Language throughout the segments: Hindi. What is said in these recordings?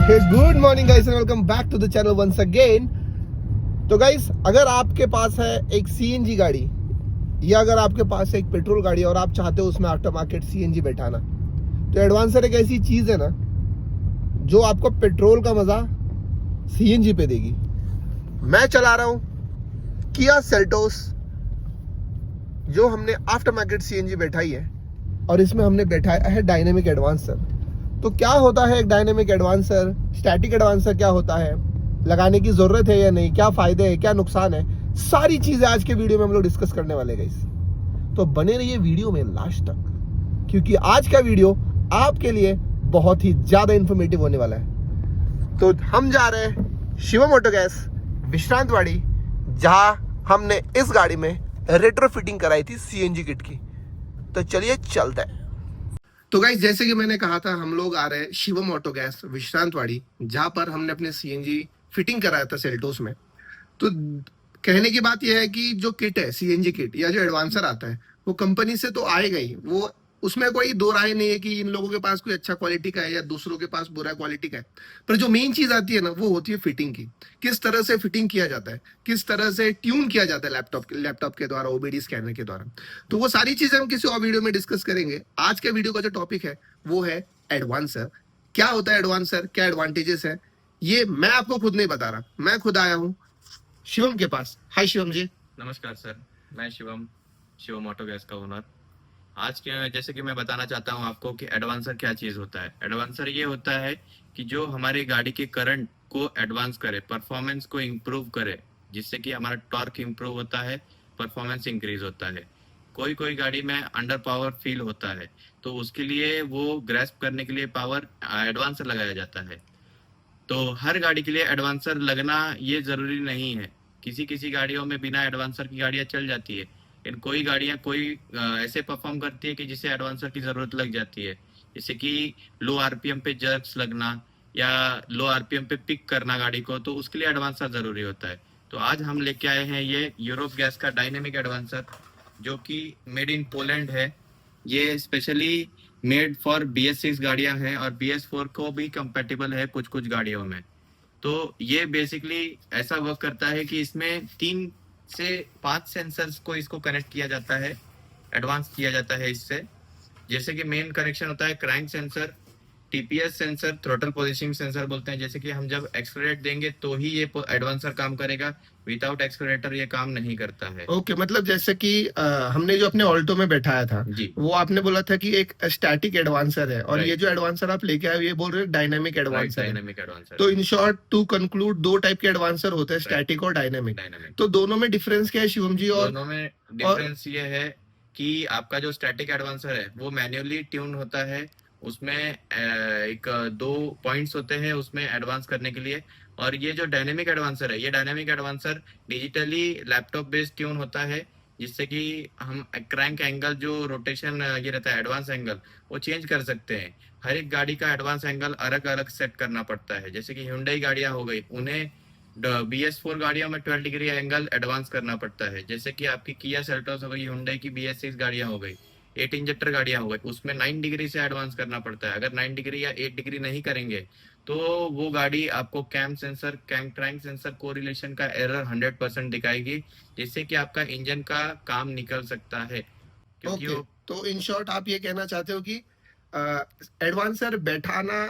Good morning guys and welcome back to the channel once again. तो गाइस, अगर आपके पास है एक सीएनजी गाड़ी या अगर आपके पास है एक पेट्रोल गाड़ी और आप चाहते हो उसमें आफ्टर मार्केट सीएनजी बैठाना, तो एडवांसर एक ऐसी चीज है ना जो आपको पेट्रोल का मजा सीएनजी पे देगी। मैं चला रहा हूं किया सेल्टोस, जो हमने आफ्टर मार्केट सीएनजी बैठाई है और इसमें हमने बैठाया है डायनेमिक एडवांसर। तो क्या होता है एक डायनेमिक एडवांसर, स्टैटिक एडवांसर क्या होता है, लगाने की जरूरत है या नहीं, क्या फायदे हैं, क्या नुकसान है, सारी चीजें आज के वीडियो में हम लोग डिस्कस करने वाले हैं गाइस। तो बने रहिए वीडियो में लास्ट तक, क्योंकि आज का वीडियो आपके लिए बहुत ही ज्यादा इंफॉर्मेटिव होने वाला है। तो हम जा रहे हैं शिवम ऑटो गैस विश्रांतवाड़ी, जहां हमने इस गाड़ी में रेट्रो फिटिंग कराई थी सीएनजी किट की। तो चलिए चलते हैं। तो गाइस, जैसे कि मैंने कहा था, हम लोग आ रहे हैं शिवम ऑटो गैस विश्रांतवाड़ी, जहां पर हमने अपने सीएनजी फिटिंग कराया था सेल्टोस में। तो कहने की बात यह है कि जो किट है सीएनजी किट या जो एडवांसर आता है वो कंपनी से तो आएगा ही, वो उसमें कोई दो राय नहीं है कि इन लोगों के पास कोई अच्छा क्वालिटी का है या दूसरों के पास बुरा क्वालिटी का है। पर जो मेन चीज आती है ना, वो होती है फिटिंग की। किस तरह से फिटिंग किया जाता है, किस तरह से ट्यून किया जाता है लैपटॉप के द्वारा, ओबीडी स्कैनर के द्वारा। तो वो सारी चीजें हम किसी और वीडियो में डिस्कस करेंगे। आज के वीडियो का जो टॉपिक है वो है एडवांसर। क्या होता है एडवांसर, क्या एडवांटेजेस है, ये मैं आपको खुद नहीं बता रहा, मैं खुद आया हूँ शिवम के पास। हाय शिवम जी। नमस्कार सर, मैं शिवम ऑटो गैस का ओनर। आज के जैसे कि मैं बताना चाहता हूं आपको कि एडवांसर क्या चीज होता है। एडवांसर ये होता है कि जो हमारी गाड़ी के करंट को एडवांस करे, परफॉर्मेंस को इम्प्रूव करे, जिससे कि हमारा टॉर्क इम्प्रूव होता है, परफॉर्मेंस इंक्रीज होता है। कोई कोई गाड़ी में अंडर पावर फील होता है, तो उसके लिए वो ग्रैस्प करने के लिए पावर एडवांसर लगाया जाता है। तो हर गाड़ी के लिए एडवांसर लगना ये जरूरी नहीं है। किसी किसी गाड़ियों में बिना एडवांसर की गाड़ियां चल जाती है, लेकिन कोई गाड़ियां ऐसे परफॉर्म करती है कि जिसे एडवांसर की जरूरत लग जाती है। जैसे कि लो आरपीएम पे जर्क्स लगना या लो आरपीएम पे पिक करना गाड़ी को, तो उसके लिए एडवांसर जरूरी होता है। तो आज हम लेके आए हैं ये यूरोप गैस का डायनेमिक एडवांसर, जो कि मेड इन पोलैंड है। ये स्पेशली मेड फॉर BS6 गाड़ियां हैं और BS4 को भी कंपेटेबल है कुछ कुछ गाड़ियों में। तो ये बेसिकली ऐसा वर्क करता है कि इसमें 3 से 5 सेंसर्स को इसको कनेक्ट किया जाता है, एडवांस किया जाता है इससे। जैसे कि मेन कनेक्शन होता है crank sensor, TPS sensor, throttle positioning sensor बोलते हैं। जैसे कि हम जब एक्सलरेट देंगे तो ही ये एडवांसर काम करेगा, विदाउट एक्सलरेटर ये काम नहीं करता है। ओके, मतलब जैसे कि हमने जो अपने ऑल्टो में बैठाया था जी, वो आपने बोला था कि एक स्टैटिक एडवांसर है, और Right. ये जो एडवांसर आप लेके आए हो ये बोल रहे हो डायनामिक राइट, एडवांसर है। Dynamic advancer. तो इन शॉर्ट टू कंक्लूड, दो टाइप के एडवांसर होते हैं, Right. स्टैटिक और डायनामिक। डायनेमिक, तो दोनों में डिफरेंस क्या है शिवम जी? और दोनों में डिफरेंस ये है कि आपका जो स्टैटिक एडवांसर है वो मैन्युअली ट्यून होता है। उसमें एक 2 पॉइंट्स होते हैं उसमें एडवांस करने के लिए। और ये जो डायनेमिक एडवांसर है, ये dynamic advancer digitally laptop based tune होता है, जिससे कि हम क्रैंक एंगल, जो रोटेशन ये रहता है एडवांस एंगल, वो चेंज कर सकते हैं। हर एक गाड़ी का एडवांस एंगल अलग अलग सेट करना पड़ता है। जैसे कि Hyundai गाड़ियां हो गई, उन्हें BS4 गाड़ियों में 12 डिग्री एंगल एडवांस करना पड़ता है। जैसे कि आपकी किया सेल्टोस हो गई, Hyundai की BS6 गाड़ियां हो गई, 8 इंजेक्टर गाड़ियां हो गई, उसमें 9 डिग्री से एडवांस करना पड़ता है। अगर 9 डिग्री या 8 डिग्री नहीं करेंगे तो वो गाड़ी आपको cam sensor, cam crank sensor correlation का एरर 100% दिखाएगी, जिससे कि आपका इंजन का काम निकल सकता है। क्योंकि ओके, तो इन शॉर्ट आप ये कहना चाहते हो कि एडवांसर बैठाना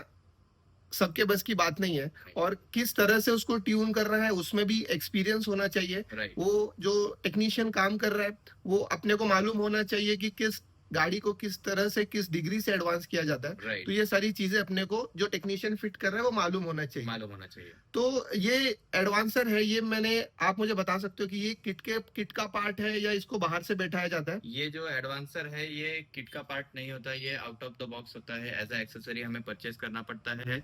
सबके बस की बात नहीं है, और किस तरह से उसको ट्यून कर रहा है उसमें भी एक्सपीरियंस होना चाहिए। राइट, वो जो टेक्नीशियन काम कर रहा है वो अपने को मालूम होना चाहिए कि किस गाड़ी को किस तरह से, किस डिग्री से एडवांस किया जाता है। राइट, तो ये सारी चीजें अपने को जो टेक्नीशियन फिट कर रहा है वो मालूम होना चाहिए। मालूम होना चाहिए। तो ये एडवांसर है, ये आप मुझे बता सकते हो कि ये किट का पार्ट है या इसको बाहर से बैठाया जाता है? ये जो एडवांसर है ये किट का पार्ट नहीं होता, ये आउट ऑफ द बॉक्स होता है। एज अ एक्सेसरी हमें परचेज करना पड़ता है,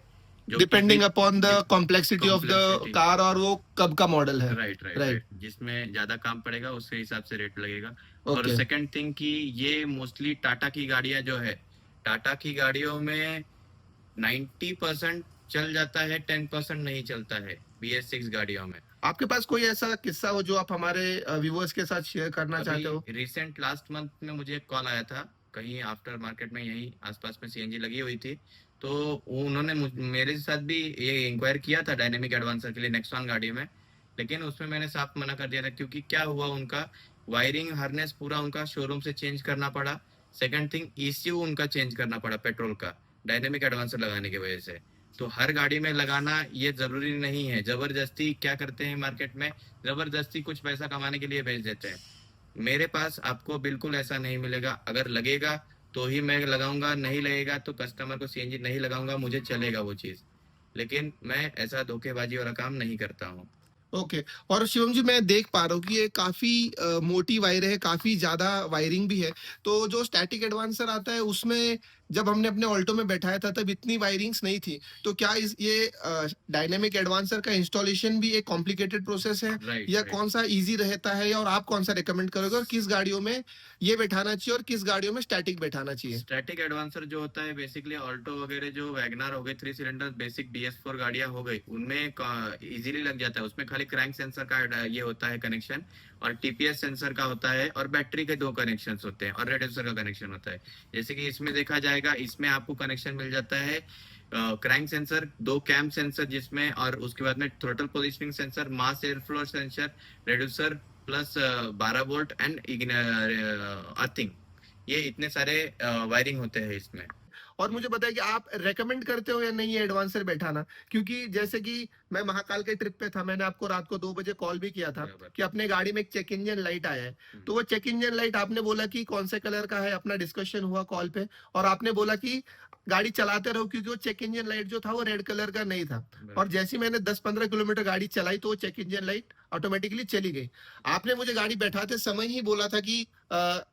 जो depending upon the complexity of the complexity। Car, और वो कब का मॉडल है। Right, right, right. राइट। जिसमें ज्यादा काम पड़ेगा उसके हिसाब से रेट लगेगा। और ओके। सेकंड थिंग कि ये मोस्टली टाटा की गाड़ियां जो है, टाटा की गाड़ियों में 90% चल जाता है, 10% नहीं चलता है BS6 गाड़ियों में। आपके पास कोई ऐसा किस्सा हो जो आप हमारे व्यूअर्स के साथ शेयर करना चाहते हो? रिसेंट लास्ट मंथ में मुझे एक कॉल आया था, कहीं आफ्टर मार्केट में यहीं आसपास में CNG लगी हुई थी। तो उन्होंने मेरे साथ भी ये इंक्वायर किया था डायनेमिक एडवांसर के लिए नेक्सॉन गाड़ी में, लेकिन उसमें मैंने साफ मना कर दिया था क्योंकि क्या हुआ, उनका वायरिंग हार्नेस पूरा उनका शोरूम से चेंज करना पड़ा। सेकंड थिंग, ईसीयू उनका चेंज करना पड़ा पेट्रोल का, डायनेमिक एडवांसर लगाने की वजह से। तो हर गाड़ी में लगाना ये जरूरी नहीं है, जबरदस्ती क्या करते हैं मार्केट में, जबरदस्ती कुछ पैसा कमाने के लिए भेज देते हैं। मेरे पास आपको बिल्कुल ऐसा नहीं मिलेगा। अगर लगेगा तो ही मैं लगाऊंगा, नहीं लगेगा तो कस्टमर को सीएनजी नहीं लगाऊंगा, मुझे चलेगा वो चीज। लेकिन मैं ऐसा धोखेबाजी वाला काम नहीं करता हूँ। ओके। और शिवम जी, मैं देख पा रहा हूँ कि ये काफी मोटी वायर है, काफी ज्यादा वायरिंग भी है। तो जो स्टैटिक एडवांसर आता है उसमें जब हमने अपने ऑल्टो में बैठाया था तब इतनी वायरिंग्स नहीं थी। तो क्या इस ये डायनेमिक एडवांसर का इंस्टॉलेशन भी एक कॉम्प्लिकेटेड प्रोसेस है, राइट या राइट। कौन सा इजी रहता है, और आप कौन सा रिकमेंड करोगे, और किस गाड़ियों में ये बैठाना चाहिए और किस गाड़ियों में स्टैटिक बैठाना चाहिए? स्टैटिक एडवांसर जो होता है बेसिकली ऑल्टो वगैरह, जो वैगनार हो गए, 3 सिलेंडर बेसिक BS4 गाड़ियां हो गई, उनमें इजीली लग जाता है। उसमें खाली क्रैंक सेंसर का ये होता है कनेक्शन, और टीपीएस सेंसर का होता है, और बैटरी के 2 कनेक्शन होते हैं, और रेड्यूसर का कनेक्शन होता है। जैसे कि इसमें देखा जाएगा, इसमें आपको कनेक्शन मिल जाता है क्रैंक सेंसर, 2 कैम सेंसर जिसमें, और उसके बाद में throttle positioning sensor, mass air flow sensor, reducer, plus 12 volt and earthing. ये इतने सारे वायरिंग होते हैं इसमें। और मुझे बताइए कि आप रेकमेंड करते हो या नहीं ये एडवांसर बैठाना? क्योंकि जैसे कि मैं महाकाल के ट्रिप पे था, मैंने आपको रात को 2 बजे कॉल भी किया था बराबर। कि अपने गाड़ी में एक चेक इंजन लाइट आया है। हम्म। तो वो चेक इंजन लाइट आपने बोला कि कौन से कलर का है, अपना डिस्कशन हुआ कॉल पे, और आपने बोला कि गाड़ी चलाते रहो, क्योंकि वो चेक इंजन लाइट जो था वो रेड कलर का नहीं था। और बराबर। जैसे ही मैंने 10-15 किलोमीटर गाड़ी चलाई तो वो चेक इंजन लाइट ऑटोमेटिकली चली गई। आपने मुझे गाड़ी बैठाते समय ही बोला था कि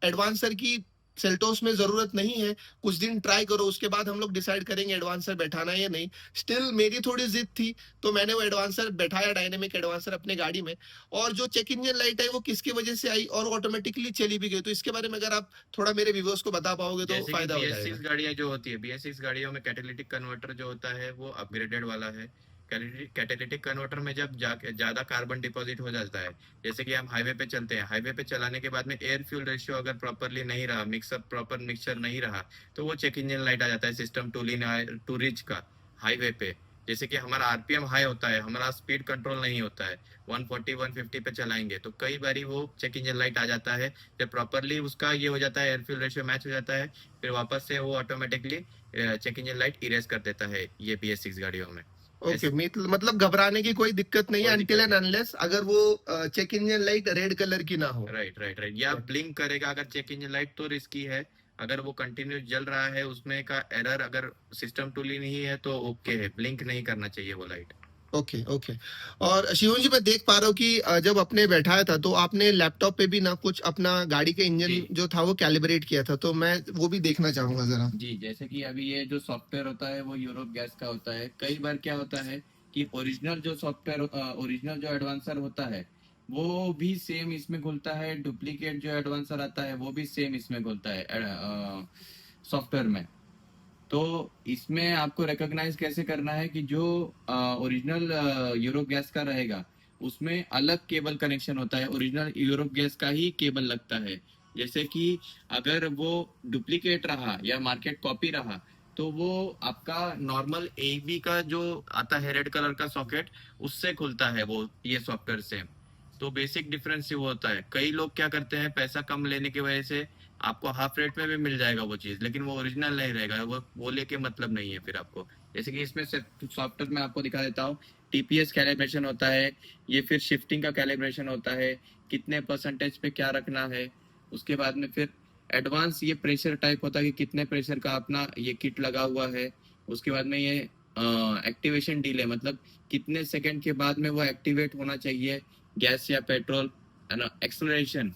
एडवांसर की सेल्टोस में जरूरत नहीं है, कुछ दिन ट्राई करो, उसके बाद हम लोग डिसाइड करेंगे एडवांसर बैठाना है या नहीं। स्टिल मेरी थोड़ी जिद थी, तो मैंने वो एडवांसर बैठाया, डायनेमिक एडवांसर अपने गाड़ी में। और जो चेक इंजन लाइट है वो किसकी वजह से आई और ऑटोमेटिकली चली भी गई, तो इसके बारे में अगर आप थोड़ा मेरे व्यूअर्स को बता पाओगे तो जैसे कि फायदा हो BS6 जाएगा। गाड़ियां जो होती है, BS6 गाड़ियों में कैटेलिटिक कन्वर्टर जो होता है वो अपग्रेडेड वाला है। कैटेलिटिक कन्वर्टर में जब ज्यादा कार्बन डिपॉजिट हो जाता है, जैसे कि हम हाईवे पे चलते हैं, हाईवे पे चलाने के बाद में एयर फ्यूल रेशियो अगर प्रॉपरली नहीं रहा, मिक्सअप प्रॉपर मिक्सचर नहीं रहा, तो वो चेक इंजन लाइट आ जाता है, सिस्टम टू रिच का हाईवे पे। जैसे कि हमारा आरपीएम हाई होता है, हमारा स्पीड कंट्रोल नहीं होता है, 140 150 पे चलाएंगे तो कई बारी वो चेक इंजन लाइट आ जाता है। जब प्रॉपरली उसका ये हो जाता है, एयर फ्यूल रेशियो मैच हो जाता है, फिर वापस से वो automatically check engine light erase कर देता है ये BS6 गाड़ियों में। ओके, मतलब घबराने की कोई दिक्कत नहीं है कोई अनटिल दिक्कत एंड नहीं। अनलेस अगर वो check engine light red colour की ना हो। Right right right. या ब्लिंक करेगा अगर चेक इंजन लाइट तो रिस्की है। अगर वो कंटिन्यू जल रहा है, उसमें का एरर अगर सिस्टम टूल ही नहीं है तो ओके है, ब्लिंक नहीं करना चाहिए वो लाइट। Okay okay. और शिवम जी, मैं देख पा रहा हूँ कि जब आपने बैठाया था तो आपने लैपटॉप पे भी ना कुछ अपना गाड़ी के इंजन जी जो था वो कैलिब्रेट किया था, तो मैं वो भी देखना चाहूंगा जरा। जी। जैसे कि अभी ये जो सॉफ्टवेयर होता है वो यूरोप गैस का होता है। कई बार क्या होता है कि ओरिजिनल जो सॉफ्टवेयर, ओरिजिनल जो एडवांसर होता है वो भी सेम इसमें घुलता है, डुप्लीकेट जो एडवांसर आता है वो भी सेम इसमें घुलता है सॉफ्टवेयर में। तो इसमें आपको रिकॉग्नाइज कैसे करना है कि जो ओरिजिनल यूरोप गैस का रहेगा उसमें अलग केबल कनेक्शन होता है, ओरिजिनल यूरोप गैस का ही केबल लगता है। जैसे कि अगर वो डुप्लीकेट रहा या मार्केट कॉपी रहा तो वो आपका नॉर्मल AB का जो आता है रेड कलर का सॉकेट, उससे खुलता है वो ये सॉफ्टवेयर से। तो बेसिक डिफरेंस ये वो होता है। कई लोग क्या करते हैं, पैसा कम लेने की वजह से आपको हाफ रेट में भी मिल जाएगा वो चीज, लेकिन वो ओरिजिनल नहीं रहेगा, वो लेके मतलब नहीं है फिर आपको। जैसे कि इसमें सॉफ्टवेयर में आपको दिखा देता हूँ, TPS कैलिब्रेशन होता है, ये फिर शिफ्टिंग का कैलिब्रेशन होता है, कितने परसेंटेज पे क्या रखना है। उसके बाद में फिर एडवांस ये प्रेशर टाइप होता है कि कितने प्रेशर का अपना ये किट लगा हुआ है। उसके बाद में ये एक्टिवेशन डिले, मतलब कितने सेकंड के बाद में वो एक्टिवेट होना चाहिए, गैस या पेट्रोल, है ना। एक्सेलरेशन,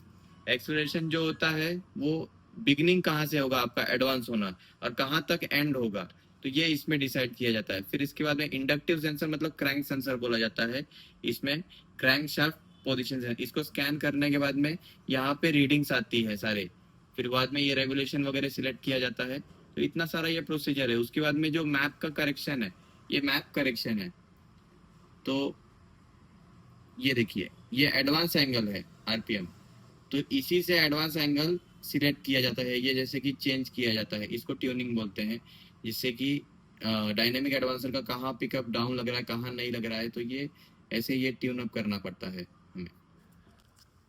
एक्सेलरेशन जो होता है वो बिगिनिंग कहाँ से होगा आपका एडवांस होना, और कहाँ तक एंड होगा, तो ये इसमें डिसाइड किया जाता है। फिर इसके बाद में इंडक्टिव सेंसर, मतलब क्रैंक सेंसर बोला जाता है। इसमें क्रैंक शाफ्ट पोजिशन है, इसको स्कैन करने के बाद में यहाँ पे रीडिंग्स आती है सारे। फिर बाद में ये रेगुलेशन वगैरह सिलेक्ट किया जाता है। तो इतना सारा ये प्रोसीजर है। उसके बाद में जो मैप का करेक्शन है, ये मैप करेक्शन है। तो ये देखिए, ये एडवांस एंगल है RPM, तो इसी से एडवांस एंगल सिलेक्ट किया जाता है। ये जैसे कि चेंज किया जाता है, इसको ट्यूनिंग बोलते हैं, जिससे कि डायनेमिक एडवांसर का कहाँ पिकअप डाउन लग रहा है, कहाँ नहीं लग रहा है, तो ये ऐसे ये ट्यून अप करना पड़ता है हमें।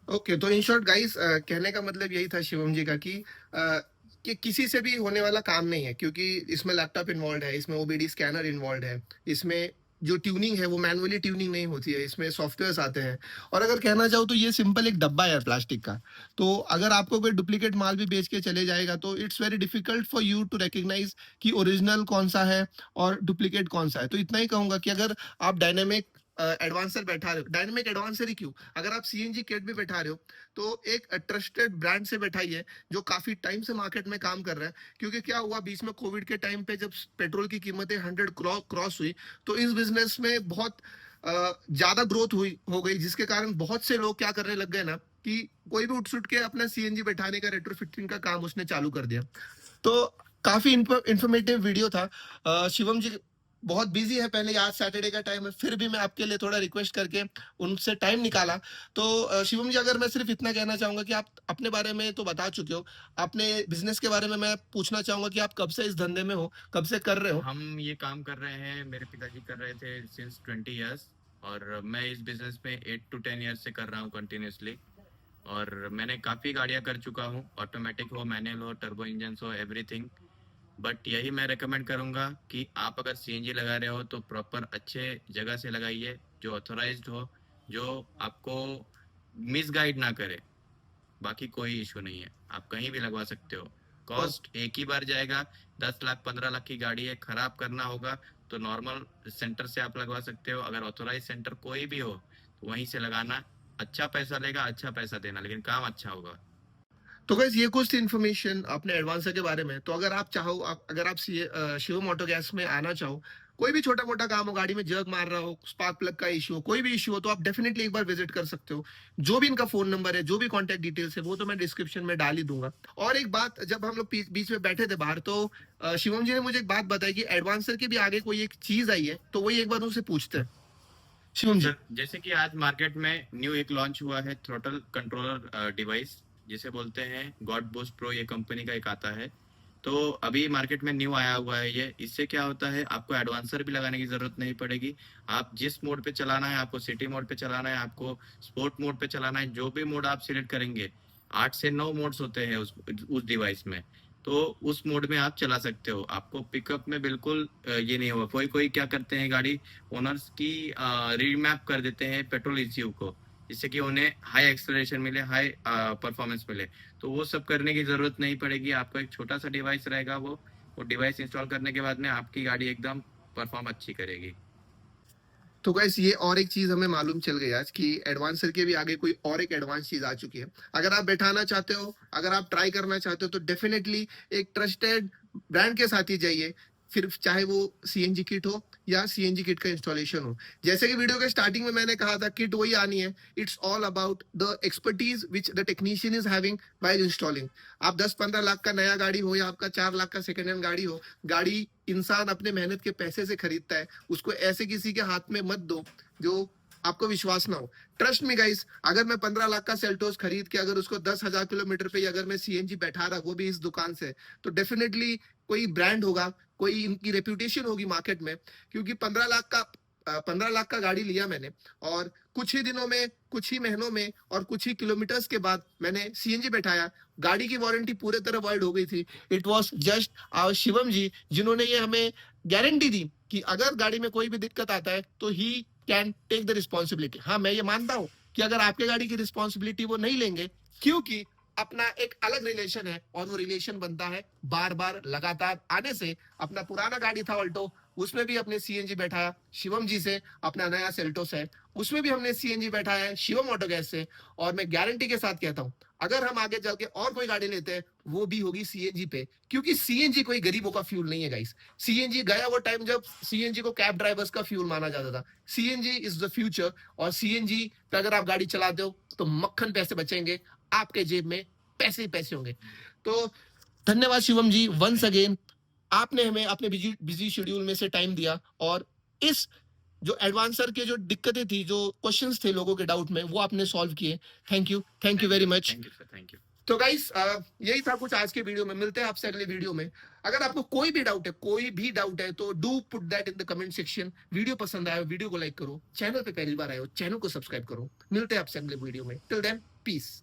ओके, तो इन शॉर्ट गाइस, कहने का मतलब यही था शिवम जी का कि किसी से भी होने वाला काम नहीं है, क्योंकि इसमें लैपटॉप इन्वॉल्व है, इसमें ओबीडी स्कैनर इन्वॉल्व है, इसमें जो ट्यूनिंग है वो मैनुअली ट्यूनिंग नहीं होती है, इसमें सॉफ्टवेयर्स आते हैं। और अगर कहना चाहूँ तो ये सिंपल एक डब्बा है प्लास्टिक का। तो अगर आपको कोई डुप्लीकेट माल भी बेच के चले जाएगा तो it's very difficult for you to recognise कि ओरिजिनल कौन सा है और डुप्लीकेट कौन सा है। तो इतना ही कहूंगा कि अगर आप डायनेमिक एडवांसर बैठा रहे हो, डायनेमिक एडवांसर ही क्यों, अगर आप सीएनजी किट भी बैठा रहे हो तो एक ट्रस्टेड ब्रांड से बैठाइए जो काफी टाइम से मार्केट में काम कर रहा है। क्योंकि क्या हुआ, बीच में कोविड के टाइम पे जब पेट्रोल की कीमतें 100 क्रॉस हुई तो इस बिजनेस में बहुत ज्यादा ग्रोथ हुई हो गई, जिसके कारण बहुत से लोग क्या करने लग गए ना कि कोई भी उठ के अपना सीएनजी बैठाने का रेट्रोफिटिंग का काम उसने चालू कर दिया। तो काफी इंफॉर्मेटिव वीडियो था। शिवम जी बहुत बिजी है, पहले आज सैटरडे का टाइम है, फिर भी मैं आपके लिए थोड़ा रिक्वेस्ट करके उनसे टाइम निकाला। तो शिवम जी, अगर मैं सिर्फ इतना कहना चाहूंगा कि आप अपने बारे में तो बता चुके हो, अपने बिजनेस के बारे में मैं पूछना चाहूंगा कि आप कब से इस धंधे में हो, कब से कर रहे हो। हम ये काम कर रहे हैं, मेरे पिताजी कर रहे थे सिंस 20 ईयर्स, और मैं इस बिजनेस में 8 to 10 ईयर्स से कर रहा हूँ कंटिन्यूसली। और मैंने काफ़ी गाड़ियाँ कर चुका हूँ, ऑटोमेटिक हो, मैनुअल हो, टर्बो इंजन हो, एवरीथिंग। बट यही मैं रेकमेंड करूँगा कि आप अगर सीएनजी लगा रहे हो तो प्रॉपर अच्छे जगह से लगाइए, जो ऑथोराइज्ड हो, जो आपको मिसगाइड ना करे। बाकी कोई इशू नहीं है, आप कहीं भी लगवा सकते हो। कॉस्ट एक ही बार जाएगा। 10 लाख 15 लाख की गाड़ी है, खराब करना होगा तो नॉर्मल सेंटर से आप लगवा सकते हो। अगर ऑथोराइज सेंटर कोई भी हो तो वहीं से लगाना। अच्छा पैसा लेगा, अच्छा पैसा देना, लेकिन काम अच्छा होगा। तो गैस ये कुछ थी इन्फॉर्मेशन अपने एडवांसर के बारे में। तो अगर आप चाहो, अगर आप शिवम ऑटो गैस में आना चाहो, कोई भी छोटा मोटा काम हो, गाड़ी में जर्क मार रहा हो, स्पार्क प्लग का इशू हो, कोई भी इशू हो, तो आप डेफिनेटली एक बार विजिट कर सकते हो। जो भी इनका फोन नंबर है, जो भी कॉन्टेक्ट डिटेल्स है, वो तो मैं डिस्क्रिप्शन में डाल ही दूंगा। और एक बात, जब हम लोग बीच में बैठे थे बाहर, तो शिवम जी ने मुझे एक बात बताई कि एडवांसर के भी आगे कोई एक चीज आई है, तो वही एक बार उनसे पूछते हैं। शिवम जी। सर, जैसे कि आज मार्केट में न्यू एक लॉन्च हुआ है थ्रोटल कंट्रोलर डिवाइस, जिसे बोलते हैं गॉड बूस्ट प्रो, ये कंपनी का एक आता है। तो अभी मार्केट में न्यू आया हुआ है ये। इससे क्या होता है, आपको एडवांसर भी लगाने की जरूरत नहीं पड़ेगी। आप जिस मोड पे चलाना है, आपको सिटी मोड पे चलाना है, आपको स्पोर्ट मोड पे चलाना है, जो भी मोड आप सिलेक्ट करेंगे, 8 से 9 मोड्स होते हैं उस डिवाइस में। तो उस मोड में आप चला सकते हो। आपको पिकअप में बिल्कुल ये नहीं होगा। कोई कोई क्या करते हैं, गाड़ी ओनर्स की रीमैप कर देते हैं पेट्रोल ईसीयू को, जिससे कि उन्हें हाई एक्सेलरेशन मिले, हाई परफॉर्मेंस मिले। तो वो सब करने की जरूरत नहीं पड़ेगी। आपको एक छोटा सा डिवाइस रहेगा, वो डिवाइस इंस्टॉल करने के बाद में आपकी गाड़ी एकदम परफॉर्म अच्छी करेगी। तो गाइस ये और एक चीज हमें मालूम चल गई आज कि एडवांसर के भी आगे कोई और एक एडवांस चीज आ चुकी है। अगर आप बैठाना चाहते हो, अगर आप ट्राई करना चाहते हो, तो डेफिनेटली एक ट्रस्टेड ब्रांड के साथ ही जाइए, फिर चाहे वो सीएनजी किट हो या सीएनजी किट का इंस्टॉलेशन हो। जैसे कि वीडियो के स्टार्टिंग में मैंने कहा था, किट वही आनी है। It's all about the expertise which the technician is having while installing. आप 10-15 लाख का नया गाड़ी हो या आपका 4 लाख का सेकंड हैंड गाड़ी हो, गाड़ी इंसान अपने मेहनत के पैसे से खरीदता है, उसको ऐसे किसी के हाथ में मत दो जो आपको विश्वास ना हो। ट्रस्ट मी गाइस, अगर मैं 15 लाख का सेल्टोस खरीद के अगर उसको 10,000 किलोमीटर पे अगर मैं सीएनजी बैठा रहा, वो भी इस दुकान से, तो डेफिनेटली कोई ब्रांड होगा, कोई इनकी रेप्यूटेशन होगी मार्केट में। क्योंकि 15 लाख का गाड़ी लिया मैंने, और कुछ ही दिनों में, कुछ ही महीनों में और कुछ ही किलोमीटर्स के बाद मैंने सीएनजी बैठाया। गाड़ी की वारंटी पूरे तरह वॉइड हो गई थी। It was just our Shivam ji जिन्होंने ये हमें गारंटी दी कि अगर गाड़ी में कोई भी दिक्कत आता है तो he can take the responsibility. हाँ, मैं ये मानता हूं कि अगर आपके गाड़ी की रिस्पॉन्सिबिलिटी वो नहीं लेंगे, क्योंकि अपना एक अलग रिलेशन है, और वो रिलेशन बनता है बार बार लगातार आने से। अपना पुराना गाड़ी था ऑल्टो, उसमें भी अपने सीएनजी बैठाया शिवम जी से। अपना नया सेल्टोस है, उसमें भी हमने सीएनजी बैठाया है शिवम ऑटो गैस से। और मैं गारंटी के साथ कहता हूं, अगर हम आगे चल के और कोई गाड़ी लेते हैं, वो भी होगी सीएनजी पे। क्योंकि सीएनजी कोई गरीबों का फ्यूल नहीं है गाइस। सीएनजी गया वो टाइम जब सीएनजी को कैब ड्राइवर्स का फ्यूल माना जाता था। सीएनजी इज द फ्यूचर, और सीएनजी पे अगर आप गाड़ी चलाते हो तो मक्खन पैसे बचेंगे, आपके जेब में पैसे ही पैसे होंगे। तो धन्यवाद शिवम जी वंस अगेन, आपने हमें अपने बिजी शेड्यूल में से टाइम दिया, और इस जो एडवांसर के जो दिक्कतें थी, जो क्वेश्चंस थे लोगों के डाउट में, वो आपने सॉल्व किए। Thank you very much. Thank you sir, thank you. तो गाइस यही था कुछ आज के वीडियो में। मिलते हैं आपसे अगले वीडियो में। अगर आपको कोई भी डाउट है तो do put that in the comment section. Video पसंद आया वीडियो को लाइक करो, चैनल पे पहली बार आए हो चैनल को सब्सक्राइब करो। मिलते हैं आपसे अगले वीडियो में। Till then piece.